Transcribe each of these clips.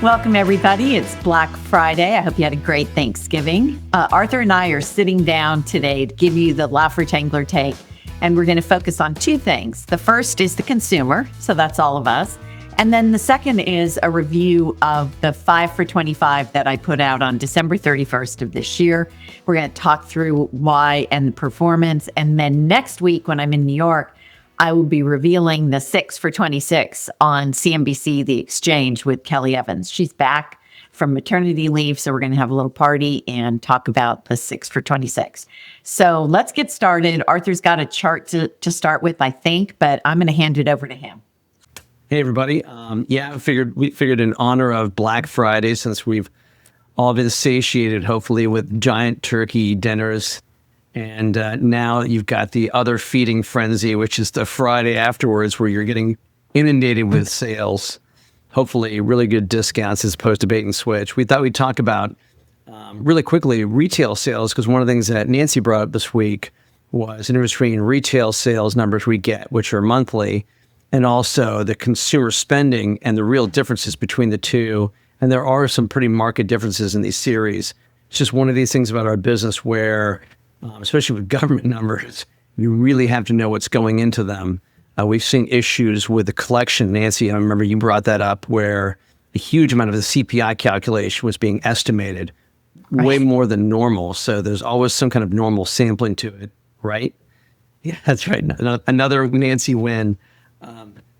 Welcome, everybody. It's Black Friday. I hope you had a great Thanksgiving. Arthur and I are sitting down today to give you the Laffer Tengler take, and we're going to focus on two things. The first is the consumer, so that's all of us. And then the second is a review of the 5 for 25 that I put out on December 31st of this year. We're going to talk through why and the performance. And then next week, when I'm in New York, I will be revealing the 6 for 26 on CNBC, The Exchange, with Kelly Evans. She's back from maternity leave, so we're going to have a little party and talk about the 6 for 26. So let's get started. Arthur's got a chart to start with, I think, but I'm going to hand it over to him. Hey, everybody. We figured in honor of Black Friday, since we've all been satiated, hopefully, with giant turkey dinners. And now you've got the other feeding frenzy, which is the Friday afterwards, where you're getting inundated with sales, hopefully really good discounts as opposed to bait and switch. We thought we'd talk about really quickly retail sales, because one of the things that Nancy brought up this week was an difference between retail sales numbers we get, which are monthly, and also the consumer spending and the real differences between the two. And there are some pretty marked differences in these series. It's just one of these things about our business where especially with government numbers, you really have to know what's going into them. We've seen issues with the collection. Nancy, I remember you brought that up, where a huge amount of the CPI calculation was being estimated, right, way more than normal. So there's always some kind of normal sampling to it, right? Yeah, that's right. Another Nancy win.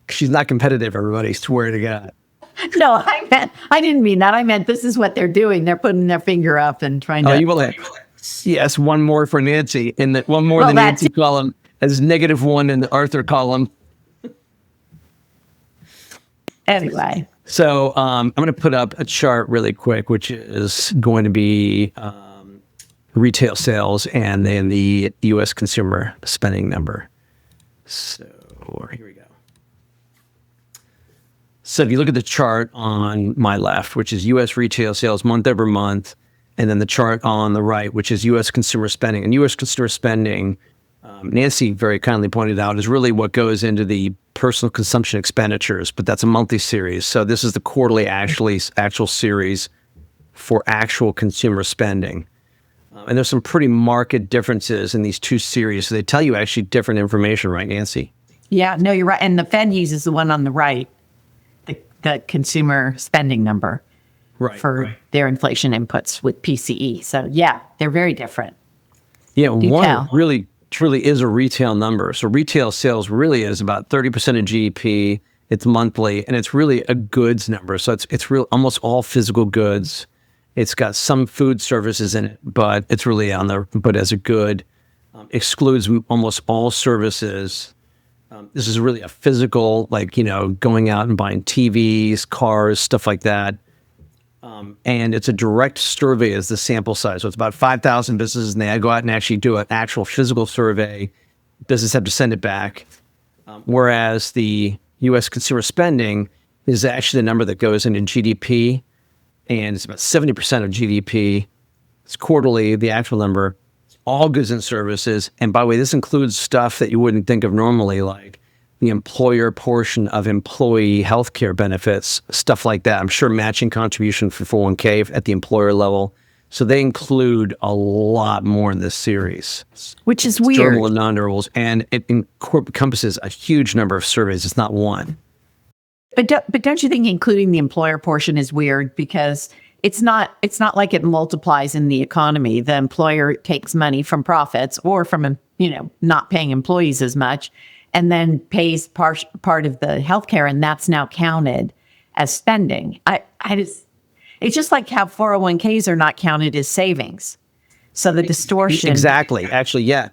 She's not competitive, everybody, swear to God. No, I didn't mean that. I meant this is what they're doing. They're putting their finger up and trying to... Oh, you will have. Yes, one more for Nancy. In the one more in the Nancy column as -1 in the Arthur column. Anyway. So I'm going to put up a chart really quick, which is going to be retail sales and then the U.S. consumer spending number. So here we go. So if you look at the chart on my left, which is U.S. retail sales month over month, and then the chart on the right, which is U.S. consumer spending. And U.S. consumer spending, Nancy very kindly pointed out, is really what goes into the personal consumption expenditures, but that's a monthly series. So this is the quarterly actual series for actual consumer spending. And there's some pretty marked differences in these two series. So they tell you actually different information, right, Nancy? Yeah, no, you're right. And the Fed uses the one on the right, the consumer spending number. Right, for their inflation inputs with PCE. So yeah, they're very different. Yeah, one really truly is a retail number. So retail sales really is about 30% of GDP. It's monthly, and it's really a goods number. So it's real, almost all physical goods. It's got some food services in it, but it's really but as a good, excludes almost all services. This is really a physical, going out and buying TVs, cars, stuff like that. And it's a direct survey as the sample size. So it's about 5,000 businesses, and they go out and actually do an actual physical survey. Businesses have to send it back. Whereas the U.S. consumer spending is actually the number that goes into GDP, and it's about 70% of GDP. It's quarterly, the actual number. It's all goods and services. And by the way, this includes stuff that you wouldn't think of normally, like the employer portion of employee healthcare benefits, stuff like that. I'm sure matching contribution for 401k at the employer level. So they include a lot more in this series. Which is weird. Durable and non-durables. And it encompasses a huge number of surveys. It's not one. But don't you think including the employer portion is weird? Because it's not like it multiplies in the economy. The employer takes money from profits or from, not paying employees as much, and then pays part of the healthcare, and that's now counted as spending. It's just like how 401ks are not counted as savings. So the distortion. Exactly. Actually, yeah.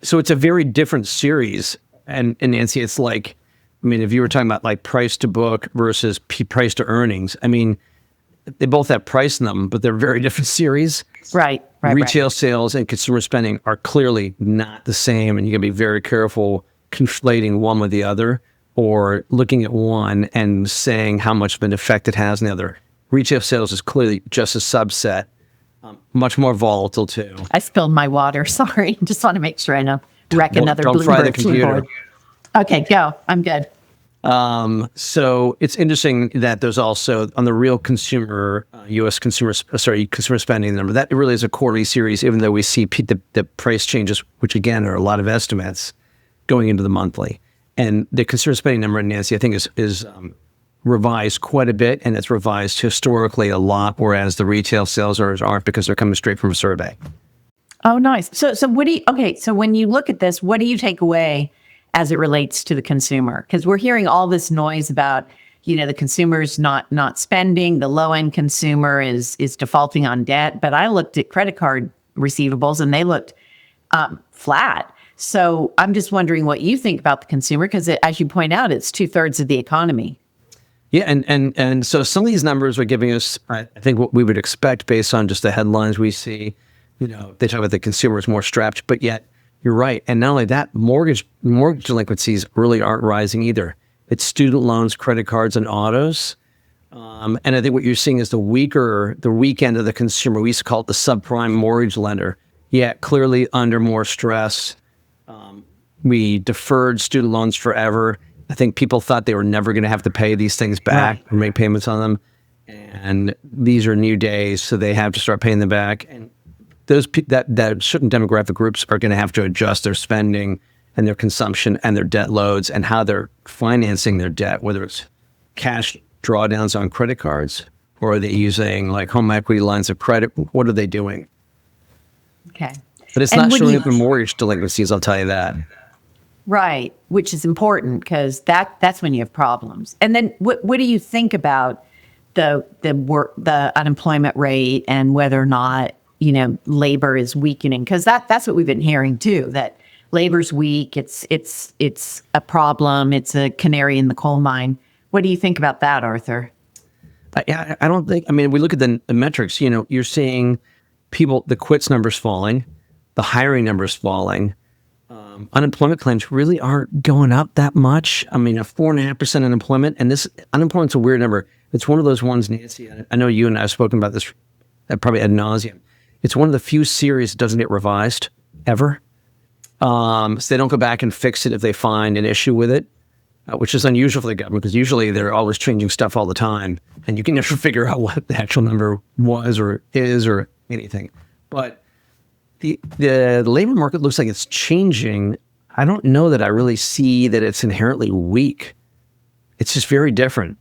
So it's a very different series. And Nancy, it's like, if you were talking about like price to book versus price to earnings, they both have price in them, but they're very different series. Right. Retail sales and consumer spending are clearly not the same, and you can be very careful conflating one with the other, or looking at one and saying how much of an effect it has on the other. Retail sales is clearly just a subset, much more volatile too. I spilled my water. Sorry. Just want to make sure I don't wreck another Don't fry the Bloomberg computer. keyboard. Okay, go. I'm good. So it's interesting that there's also on the real consumer, U.S. consumer spending number, that really is a quarterly series, even though we see the price changes, which again are a lot of estimates going into the monthly. And the consumer spending number, Nancy, I think is revised quite a bit, and it's revised historically a lot, whereas the retail sales aren't because they're coming straight from a survey. Oh, nice. So so when you look at this, what do you take away as it relates to the consumer? Because we're hearing all this noise about, the consumer's not spending, the low end consumer is defaulting on debt. But I looked at credit card receivables and they looked flat. So I'm just wondering what you think about the consumer, because as you point out, it's 2/3 of the economy. Yeah, and so some of these numbers are giving us, I think, what we would expect based on just the headlines we see. They talk about the consumer is more strapped, but yet you're right. And not only that, mortgage delinquencies really aren't rising either. It's student loans, credit cards, and autos. And I think what you're seeing is the weak end of the consumer. We used to call it the subprime mortgage lender. Yet clearly under more stress. We deferred student loans forever. I think people thought they were never going to have to pay these things back or make payments on them. And these are new days, so they have to start paying them back. And that certain demographic groups are going to have to adjust their spending and their consumption and their debt loads and how they're financing their debt, whether it's cash drawdowns on credit cards or are they using like home equity lines of credit? What are they doing? Okay. But it's not showing up in mortgage delinquencies, I'll tell you that. Right, which is important because that's when you have problems. And then what do you think about the unemployment rate and whether or not labor is weakening? Because that's what we've been hearing too, that labor's weak. It's a problem. It's a canary in the coal mine. What do you think about that, Arthur? I don't think. I mean, we look at the metrics. You're seeing the quits numbers falling, the hiring numbers falling. Unemployment claims really aren't going up that much. I mean, a 4.5% unemployment, and this unemployment's a weird number. It's one of those ones, Nancy. I know you and I have spoken about this probably ad nauseum. It's one of the few series that doesn't get revised ever. So they don't go back and fix it if they find an issue with it, which is unusual for the government because usually they're always changing stuff all the time, and you can never figure out what the actual number was or is or anything. But the labor market looks like it's changing. I don't know that I really see that it's inherently weak. It's just very different.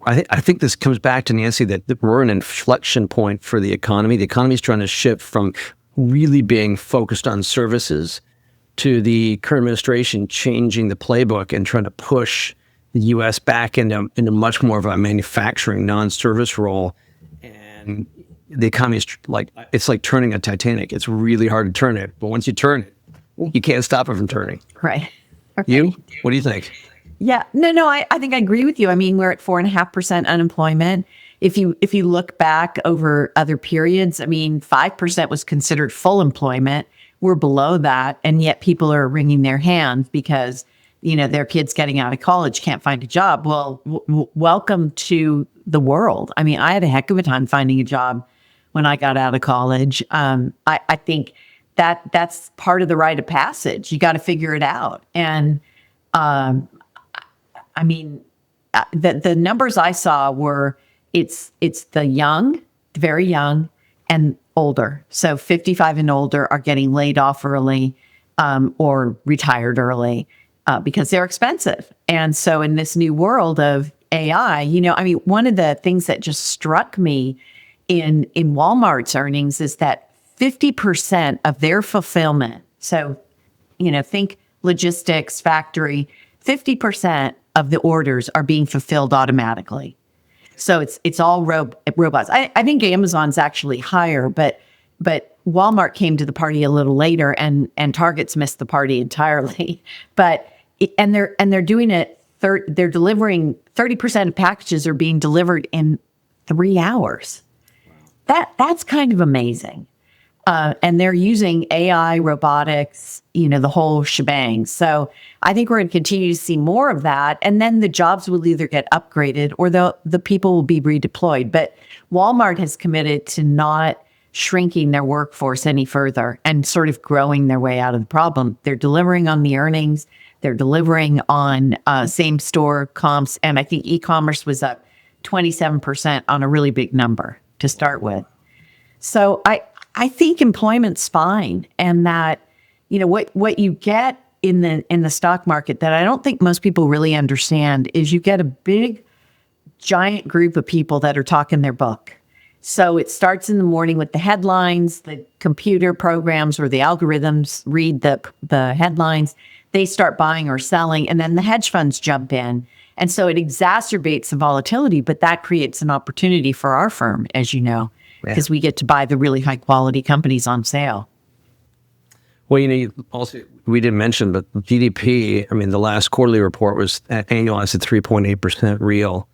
I think this comes back to, Nancy, that we're an inflection point for the economy. The economy is trying to shift from really being focused on services to the current administration changing the playbook and trying to push the U.S. back into much more of a manufacturing, non-service role. And the economy is it's like turning a Titanic. It's really hard to turn it, but once you turn it, you can't stop it from turning. Right. You? What do you think? Yeah, no, I think I agree with you. I mean, we're at 4.5% unemployment. If you look back over other periods, I mean, 5% was considered full employment. We're below that, and yet people are wringing their hands because their kids getting out of college can't find a job. Well, welcome to the world. I mean, I had a heck of a time finding a job when I got out of college. I think that's part of the rite of passage. You got to figure it out, and I mean, the numbers I saw were it's the young, very young, and older. So 55 and older are getting laid off early or retired early because they're expensive. And so in this new world of AI, I mean, one of the things that just struck me in Walmart's earnings is that 50% of their fulfillment. So, think logistics, factory, 50% of the orders are being fulfilled automatically. So it's all robots. I think Amazon's actually higher, but Walmart came to the party a little later, and Target's missed the party entirely. But they're doing it. They're delivering 30% of packages are being delivered in 3 hours. That's kind of amazing. And they're using AI, robotics, the whole shebang. So I think we're going to continue to see more of that. And then the jobs will either get upgraded or the people will be redeployed. But Walmart has committed to not shrinking their workforce any further and sort of growing their way out of the problem. They're delivering on the earnings. They're delivering on same store comps. And I think e-commerce was up 27% on a really big number to start with. So I think employment's fine, and that, what you get in the stock market that I don't think most people really understand is you get a big, giant group of people that are talking their book. So it starts in the morning with the headlines. The computer programs or the algorithms read the headlines. They start buying or selling, and then the hedge funds jump in. And so it exacerbates the volatility, but that creates an opportunity for our firm, as you know, because we get to buy the really high quality companies on sale. Well, also, we didn't mention, but GDP, the last quarterly report was annualized at 3.8% real.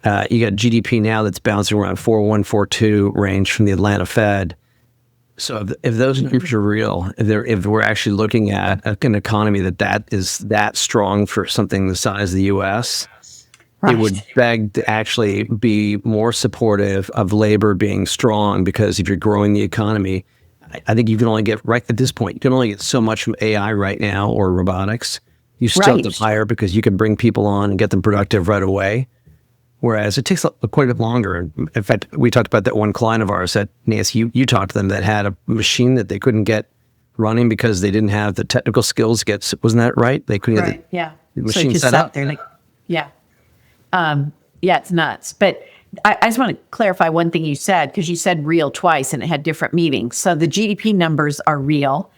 You got GDP now that's bouncing around 4.1, 4.2 range from the Atlanta Fed. So if those numbers are real, if we're actually looking at an economy that is that strong for something the size of the U.S., right, it would beg to actually be more supportive of labor being strong, because if you're growing the economy, I think you can only get, right at this point, you can only get so much from AI right now or robotics. You still have to hire because you can bring people on and get them productive right away. Whereas it takes quite a bit longer. In fact, we talked about that one client of ours that, Nancy, you talked to them, that had a machine that they couldn't get running because they didn't have the technical skills to get, wasn't that right? They couldn't get the machine set up. There, it's nuts. But I just want to clarify one thing you said, because you said real twice and it had different meanings. So the GDP numbers are real,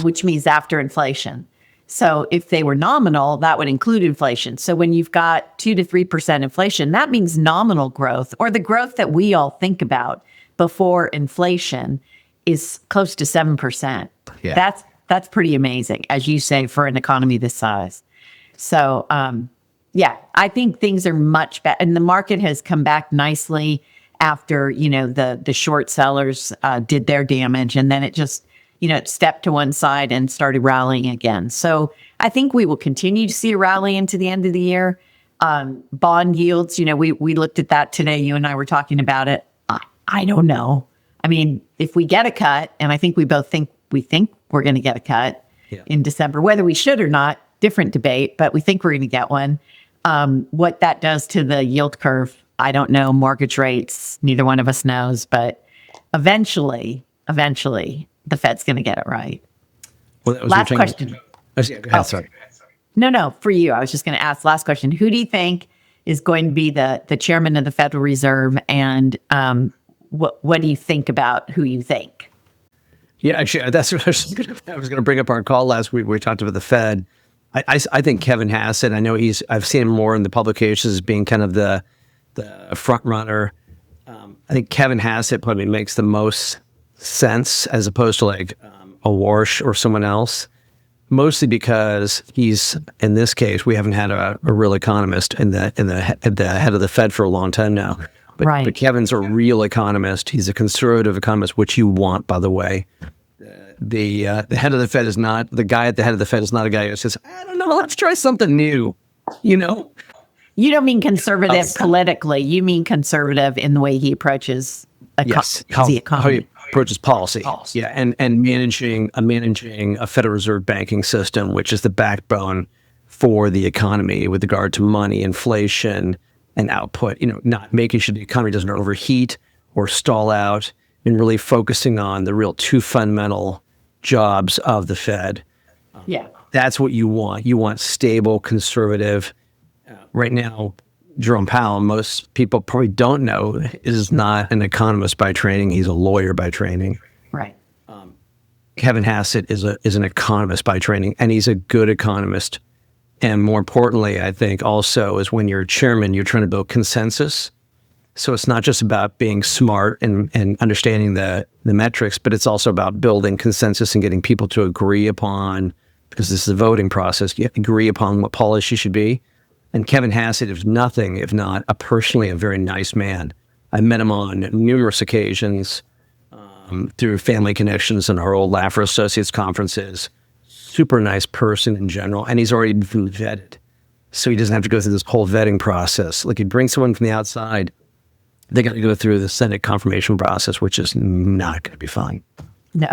which means after inflation. So if they were nominal, that would include inflation. So when you've got 2 to 3% inflation, that means nominal growth, or the growth that we all think about before inflation, is close to 7%. Yeah. That's pretty amazing, as you say, for an economy this size. So I think things are much better, and the market has come back nicely after the short sellers did their damage, and then it just it stepped to one side and started rallying again. So I think we will continue to see a rally into the end of the year. Bond yields, we looked at that today. You and I were talking about it. I don't know. If we get a cut, and I think we both think we're going to get a cut in December, whether we should or not, different debate, but we think we're going to get one. What that does to the yield curve, I don't know. Mortgage rates, neither one of us knows, but eventually, the Fed's going to get it right. Well, that was last question. Go ahead, sorry. No, for you. I was just going to ask last question. Who do you think is going to be the chairman of the Federal Reserve, and what do you think about who you think? Yeah, actually, that's what I was going to bring up our call last week. We talked about the Fed. I think Kevin Hassett, I know I've seen him more in the publications as being kind of the front runner. I think Kevin Hassett probably makes the most sense, as opposed to like a Warsh or someone else, mostly because he's, in this case, we haven't had a real economist at the head of the Fed for a long time now. But Kevin's a real economist. He's a conservative economist, which you want, by the way. The head of the Fed is not, the guy at the head of the Fed is not a guy who says, I don't know, let's try something new, You don't mean conservative politically. You mean conservative in the way he approaches the economy. How he approaches policy. Yeah, and managing a Federal Reserve banking system, which is the backbone for the economy with regard to money, inflation, and output. Not making sure the economy doesn't overheat or stall out, and really focusing on the real two fundamental jobs of the Fed. That's what you want. You want stable, conservative. Right now, Jerome Powell, most people probably don't know, is not an economist by training. He's a lawyer by training. Right. Kevin Hassett is an economist by training, and he's a good economist. And more importantly, I think also is when you're a chairman, you're trying to build consensus. So it's not just about being smart and understanding the metrics, but it's also about building consensus and getting people to agree upon, because this is a voting process, you have to agree upon what policy should be. And Kevin Hassett is nothing if not personally a very nice man. I met him on numerous occasions through family connections and our old Laffer Associates conferences. Super nice person in general, and he's already been vetted. So he doesn't have to go through this whole vetting process. Like, you bring someone from the outside, they got to go through the Senate confirmation process, which is not going to be fun. No.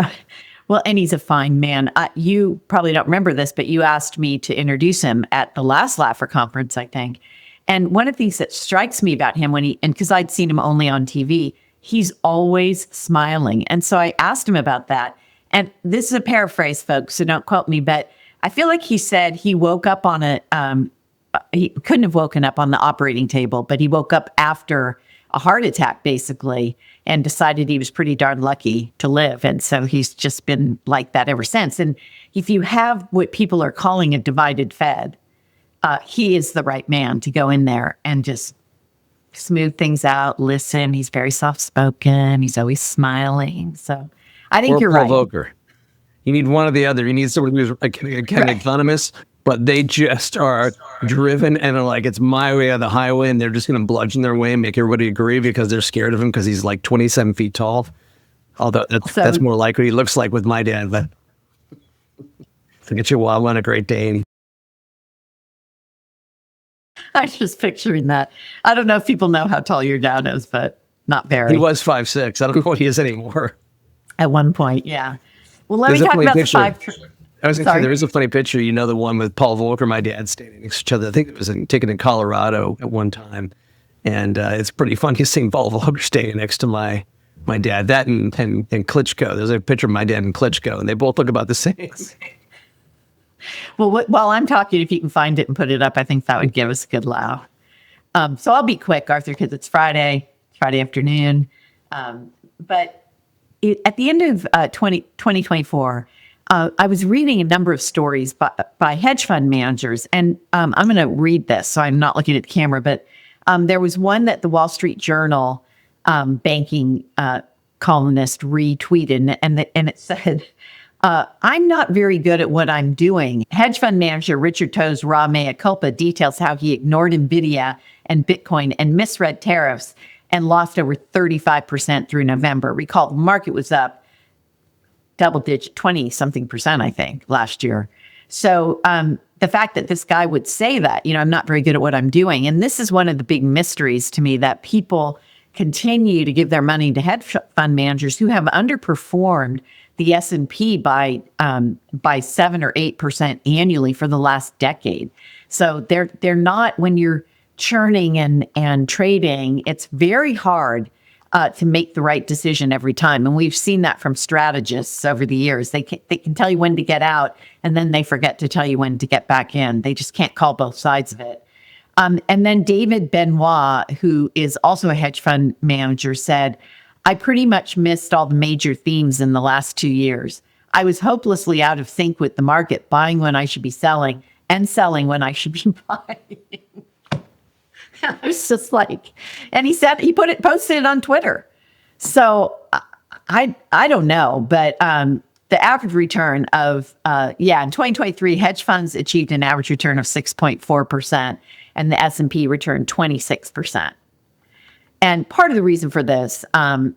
Well, and he's a fine man. You probably don't remember this, but you asked me to introduce him at the last Laffer conference, I think. And one of the things that strikes me about him because I'd seen him only on TV, he's always smiling. And so I asked him about that. And this is a paraphrase, folks, so don't quote me, but I feel like he said he woke up on he couldn't have woken up on the operating table, but he woke up after a heart attack, basically, and decided he was pretty darn lucky to live. And so he's just been like that ever since. And if you have what people are calling a divided Fed, he is the right man to go in there and just smooth things out, listen. He's very soft-spoken. He's always smiling. So I think you're right. Volcker. You need one or the other. You need someone who's a kind of economist, but they just are driven and are like, it's my way or the highway, and they're just going to bludgeon their way and make everybody agree because they're scared of him because he's like 27 feet tall. Although that's more like what he looks like with my dad. But to get you wild on a Great Dane. I'm just picturing that. I don't know if people know how tall your dad is, but not very. He was 5'6". I don't know what he is anymore. At one point, yeah. Well, let me talk about the five. I was going to say, there is a funny picture, the one with Paul Volcker, my dad, standing next to each other. I think it was taken in Colorado at one time. And it's pretty funny seeing Paul Volcker standing next to my dad. That and Klitschko. There's a picture of my dad and Klitschko, and they both look about the same. Well, while I'm talking, if you can find it and put it up, I think that would give us a good laugh. So I'll be quick, Arthur, because it's Friday afternoon. But at the end of 2024, I was reading a number of stories by hedge fund managers, and I'm going to read this, so I'm not looking at the camera, but there was one that the Wall Street Journal banking columnist retweeted, and it said, I'm not very good at what I'm doing. Hedge fund manager Richard Toe's raw mea culpa details how he ignored NVIDIA and Bitcoin and misread tariffs and lost over 35% through November. Recall, the market was up double digit, 20-something%, I think, last year. So the fact that this guy would say that, I'm not very good at what I'm doing. And this is one of the big mysteries to me, that people continue to give their money to hedge fund managers who have underperformed the S&P by 7 or 8% annually for the last decade. So they're not, when you're churning and trading, it's very hard to make the right decision every time. And we've seen that from strategists over the years. They can tell you when to get out, and then they forget to tell you when to get back in. They just can't call both sides of it. And then David Benoit, who is also a hedge fund manager, said, I pretty much missed all the major themes in the last 2 years. I was hopelessly out of sync with the market, buying when I should be selling and selling when I should be buying. I was just like, and he said, posted it on Twitter. So I don't know, but the average return of, in 2023, hedge funds achieved an average return of 6.4%, and the S&P returned 26%. And part of the reason for this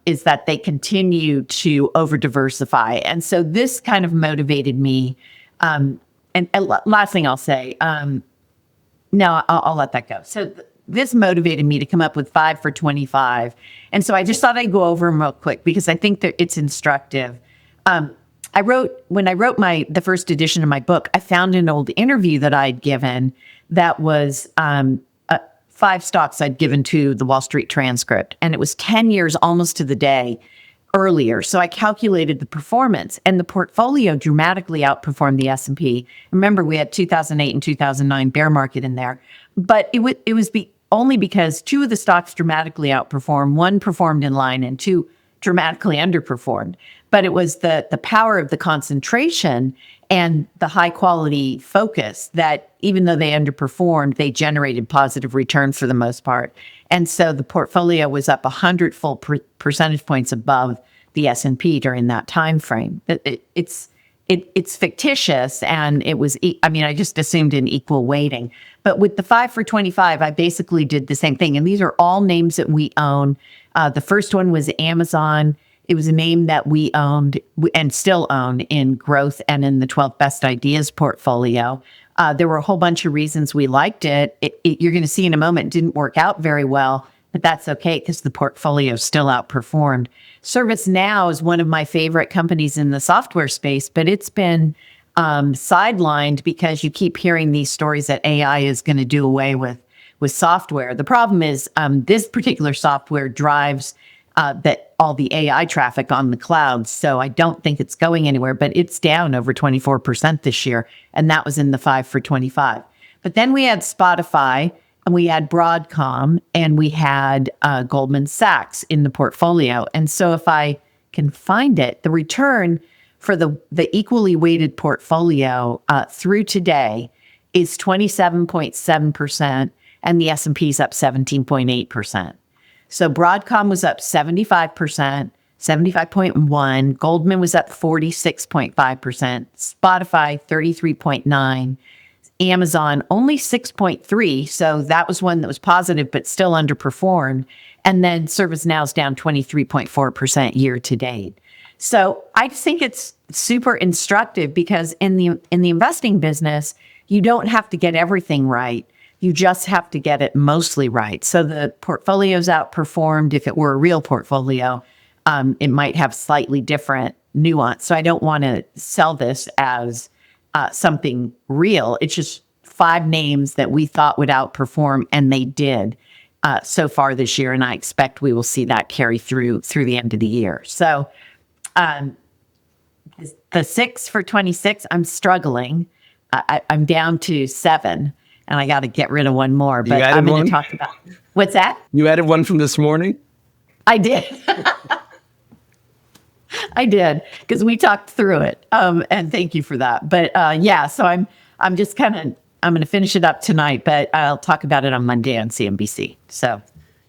is that they continue to over-diversify. And so this kind of motivated me. And last thing I'll say, no, I'll let that go. So this motivated me to come up with 5 for 25. And so I just thought I'd go over them real quick because I think that it's instructive. When I wrote the first edition of my book, I found an old interview that I'd given that was 5 stocks I'd given to the Wall Street Transcript. And it was 10 years almost to the day earlier. So I calculated the performance, and the portfolio dramatically outperformed the S&P. Remember, we had 2008 and 2009 bear market in there. But it was only because 2 of the stocks dramatically outperformed, 1 performed in line, and 2 dramatically underperformed. But it was the power of the concentration and the high quality focus that, even though they underperformed, they generated positive returns for the most part. And so the portfolio was up 100 full percentage points above the S&P during that time frame. It's fictitious, and it was, I just assumed an equal weighting. But with the 5 for 25, I basically did the same thing. And these are all names that we own. The first one was Amazon. It was a name that we owned and still own in growth and in the 12 best ideas portfolio. There were a whole bunch of reasons we liked it. You're going to see in a moment, it didn't work out very well, but that's okay because the portfolio still outperformed. ServiceNow is one of my favorite companies in the software space, but it's been sidelined because you keep hearing these stories that AI is going to do away with software. The problem is this particular software drives that all the AI traffic on the cloud. So I don't think it's going anywhere, but it's down over 24% this year. And that was in the 5 for 25. But then we had Spotify and we had Broadcom and we had Goldman Sachs in the portfolio. And so if I can find it, the return for the equally weighted portfolio through today is 27.7%, and the S&P is up 17.8%. So Broadcom was up 75%, 75.1. Goldman was up 46.5%. Spotify 33.9. Amazon only 6.3. So that was one that was positive, but still underperformed. And then ServiceNow's down 23.4% year to date. So I think it's super instructive because in the investing business, you don't have to get everything right. You just have to get it mostly right. So the portfolio's outperformed. If it were a real portfolio, it might have slightly different nuance. So I don't want to sell this as something real. It's just 5 names that we thought would outperform, and they did so far this year. And I expect we will see that carry through the end of the year. So the 6 for 26, I'm struggling. I'm down to 7. And I got to get rid of one more, but I'm going to talk about what's that? You added one from this morning? I did. I did, because we talked through it. And thank you for that. But yeah, so I'm just I'm going to finish it up tonight, but I'll talk about it on Monday on CNBC. So.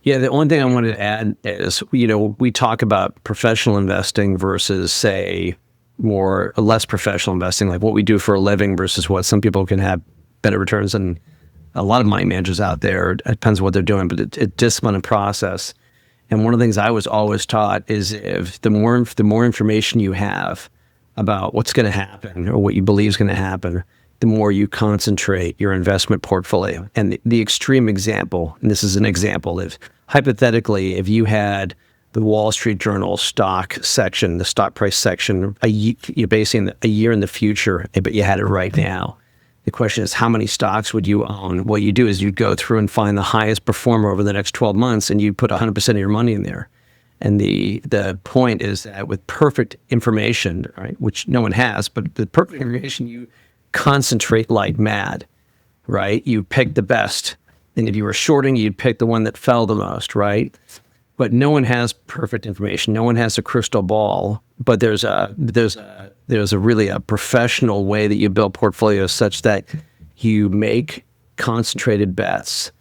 Yeah, the only thing I wanted to add is, we talk about professional investing versus, say, more or less professional investing, like what we do for a living versus what some people can have better returns. And a lot of money managers out there, it depends on what they're doing, but it's discipline and process. And one of the things I was always taught is if the more information you have about what's going to happen or what you believe is going to happen, the more you concentrate your investment portfolio. And the extreme example, and this is an example, if hypothetically, if you had the Wall Street Journal stock section, the stock price section, you're basing a year in the future, but you had it right now. The question is, how many stocks would you own? What you do is you go through and find the highest performer over the next 12 months, and you put 100% of your money in there. And the point is that with perfect information, right, which no one has, but the perfect information, you concentrate like mad, right? You pick the best. And if you were shorting, you'd pick the one that fell the most, right? But no one has perfect information. No one has a crystal ball. But there's a really a professional way that you build portfolios such that you make concentrated bets,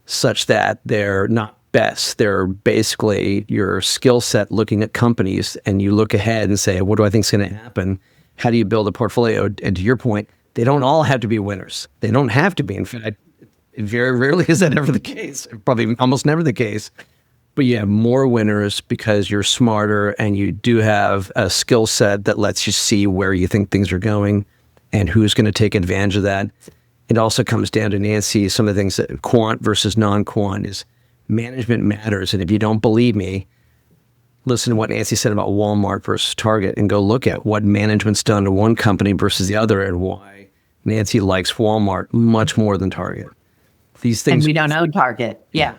such that they're not bets. They're basically your skill set looking at companies, and you look ahead and say, what do I think is going to happen? How do you build a portfolio? And to your point, they don't all have to be winners. They don't have to be. In fact, very rarely is that ever the case. Probably almost never the case. But you have more winners because you're smarter and you do have a skill set that lets you see where you think things are going and who's going to take advantage of that. It also comes down to, Nancy, some of the things that quant versus non-quant is management matters. And if you don't believe me, listen to what Nancy said about Walmart versus Target and go look at what management's done to one company versus the other and why Nancy likes Walmart much more than Target. These things. And we don't own Target. Yeah.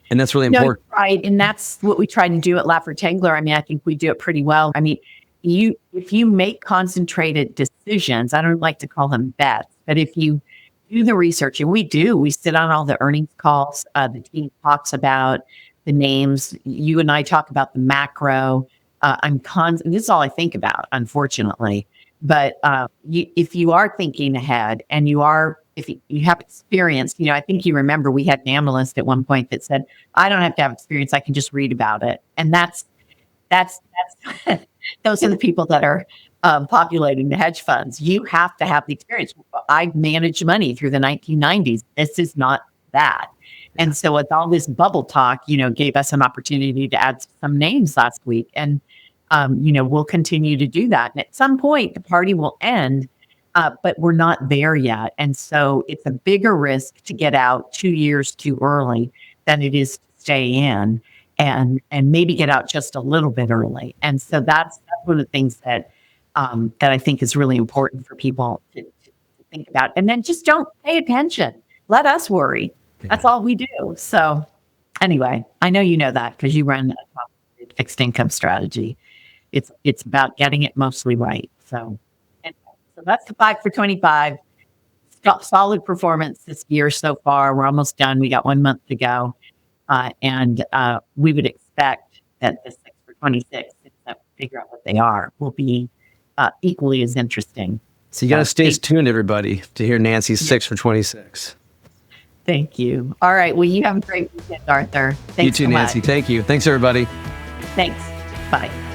And that's really important. Right. And that's what we try to do at Laffer Tengler. I mean, I think we do it pretty well. I mean, if you make concentrated decisions, I don't like to call them bets, but if you do the research, and we sit on all the earnings calls, the team talks about the names. You and I talk about the macro. This is all I think about, unfortunately. But if you are thinking ahead and if you have experience, I think you remember we had an analyst at one point that said, I don't have to have experience. I can just read about it. And that's those are the people that are populating the hedge funds. You have to have the experience. I managed money through the 1990s. This is not that. And so with all this bubble talk, gave us an opportunity to add some names last week. And, we'll continue to do that. And at some point, the party will end. But we're not there yet. And so it's a bigger risk to get out 2 years too early than it is to stay in and maybe get out just a little bit early. And so that's one of the things that that I think is really important for people to think about. And then just don't pay attention. Let us worry. That's all we do. So anyway, I know you know that because you run a fixed income strategy. It's about getting it mostly right. So, anyway, so that's the 5 for 25. Solid performance this year so far. We're almost done. We got 1 month to go. And we would expect that the 6 for 26, except figure out what they are, will be equally as interesting. So you got to stay tuned, everybody, to hear Nancy's 6 for 26. Thank you. All right. Well, you have a great weekend, Arthur. Thanks you too, so Nancy. much. Thank you. Thanks, everybody. Thanks. Bye.